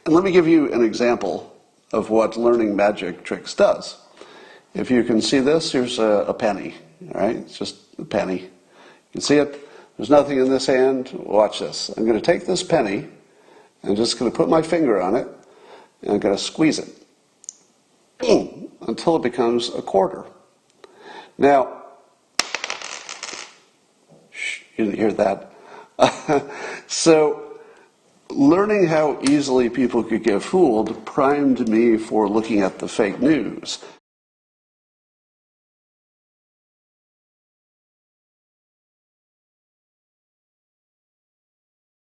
And let me give you an example of what learning magic tricks does. If you can see this, here's a penny, all right? It's just a penny. You can see it. There's nothing in this hand. Watch this. I'm going to take this penny, and I'm just going to put my finger on it, and I'm going to squeeze it. Boom, until it becomes a quarter. Now, you didn't hear that. So, learning how easily people could get fooled primed me for looking at the fake news.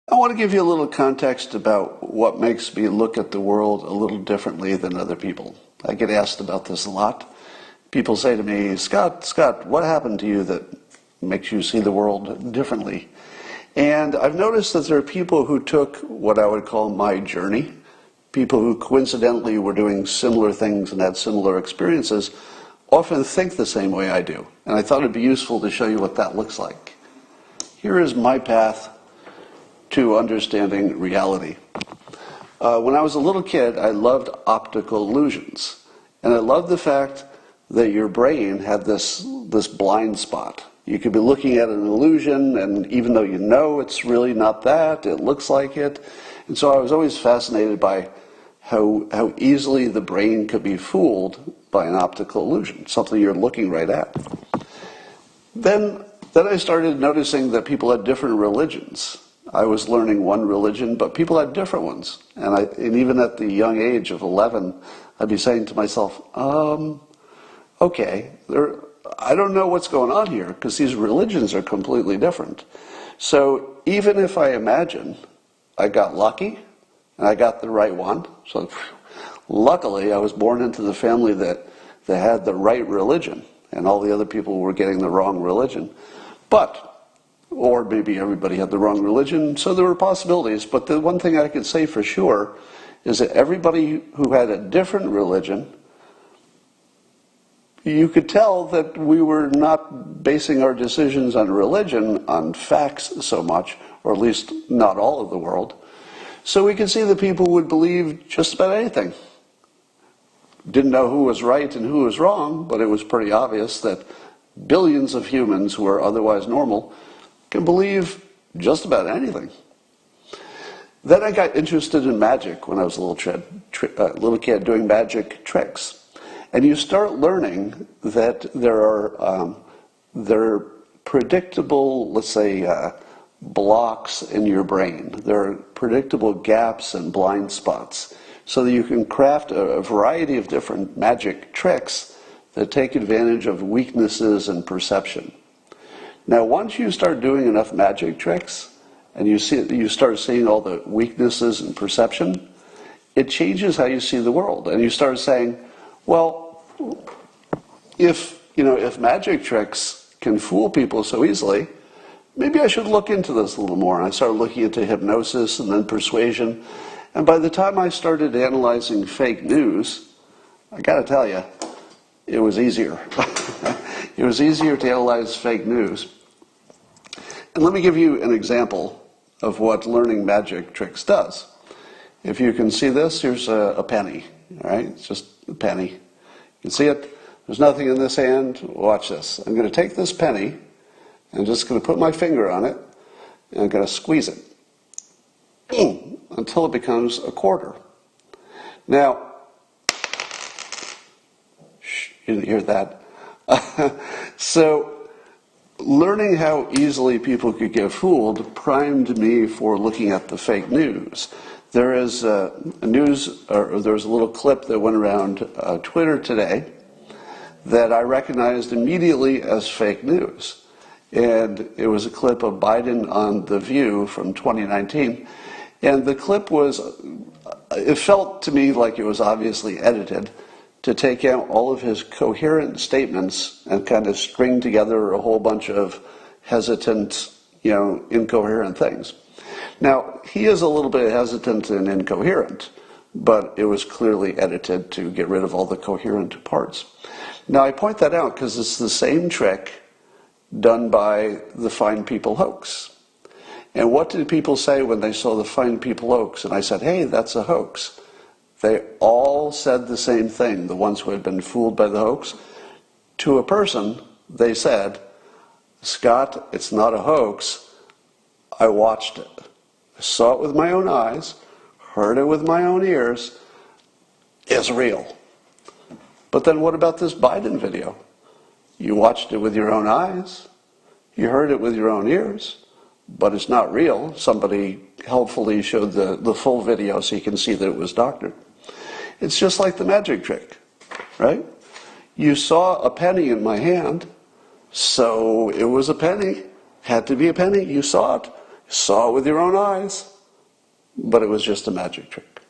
I want to give you a little context about what makes me look at the world a little differently than other people. I get asked about this a lot. People say to me, Scott, what happened to you that makes you see the world differently? And I've noticed that there are people who took what I would call my journey, people who coincidentally were doing similar things and had similar experiences, often think the same way I do. And I thought it'd be useful to show you what that looks like. Here is my path to understanding reality. When I was a little kid, I loved optical illusions. And I loved the fact that your brain had this blind spot. You could be looking at an illusion, and even though you know it's really not that, it looks like it. And so I was always fascinated by how easily the brain could be fooled by an optical illusion, something you're looking right at. Then I started noticing that people had different religions. I was learning one religion, but people had different ones. And even at the young age of 11, I'd be saying to myself, okay, I don't know what's going on here because these religions are completely different. So even if I imagine I got lucky and I got the right one, so luckily I was born into the family that had the right religion and all the other people were getting the wrong religion. Or maybe everybody had the wrong religion, so there were possibilities. But the one thing I could say for sure is that everybody who had a different religion, you could tell that we were not basing our decisions on religion, on facts so much, or at least not all of the world. So we could see that people would believe just about anything. Didn't know who was right and who was wrong, but it was pretty obvious that billions of humans who are otherwise normal can believe just about anything. Then I got interested in magic when I was a little kid doing magic tricks. And you start learning that there are predictable, let's say, blocks in your brain. There are predictable gaps and blind spots so that you can craft a variety of different magic tricks that take advantage of weaknesses in perception. Now, once you start doing enough magic tricks and you start seeing all the weaknesses in perception, it changes how you see the world. And you start saying, well, if magic tricks can fool people so easily, maybe I should look into this a little more. And I started looking into hypnosis and then persuasion. And by the time I started analyzing fake news, I got to tell you, it was easier. It was easier to analyze fake news. And let me give you an example of what learning magic tricks does. If you can see this, here's a penny. All right, it's just a penny. You can see it. There's nothing in this hand. Watch this. I'm going to take this penny, and I'm just going to put my finger on it, and I'm going to squeeze it. Boom, until it becomes a quarter. Now, you didn't hear that. So, learning how easily people could get fooled primed me for looking at the fake news. There is there's a little clip that went around Twitter today that I recognized immediately as fake news. And it was a clip of Biden on The View from 2019. And the clip it felt to me like it was obviously edited to take out all of his coherent statements and kind of string together a whole bunch of hesitant, incoherent things. Now, he is a little bit hesitant and incoherent, but it was clearly edited to get rid of all the coherent parts. Now, I point that out because it's the same trick done by the Fine People hoax. And what did people say when they saw the Fine People hoax? And I said, hey, that's a hoax. They all said the same thing, the ones who had been fooled by the hoax. To a person, they said, Scott, it's not a hoax. I watched it. I saw it with my own eyes, heard it with my own ears. It's real. But then what about this Biden video? You watched it with your own eyes. You heard it with your own ears. But it's not real. Somebody helpfully showed the full video so you can see that it was doctored. It's just like the magic trick, right? You saw a penny in my hand, so it was a penny. Had to be a penny. You saw it. Saw it with your own eyes. But it was just a magic trick.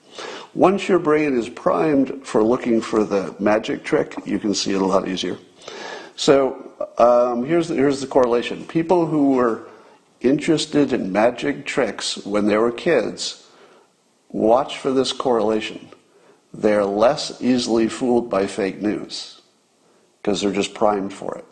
Once your brain is primed for looking for the magic trick, you can see it a lot easier. So here's the correlation. People who were interested in magic tricks when they were kids, watch for this correlation. They're less easily fooled by fake news because they're just primed for it.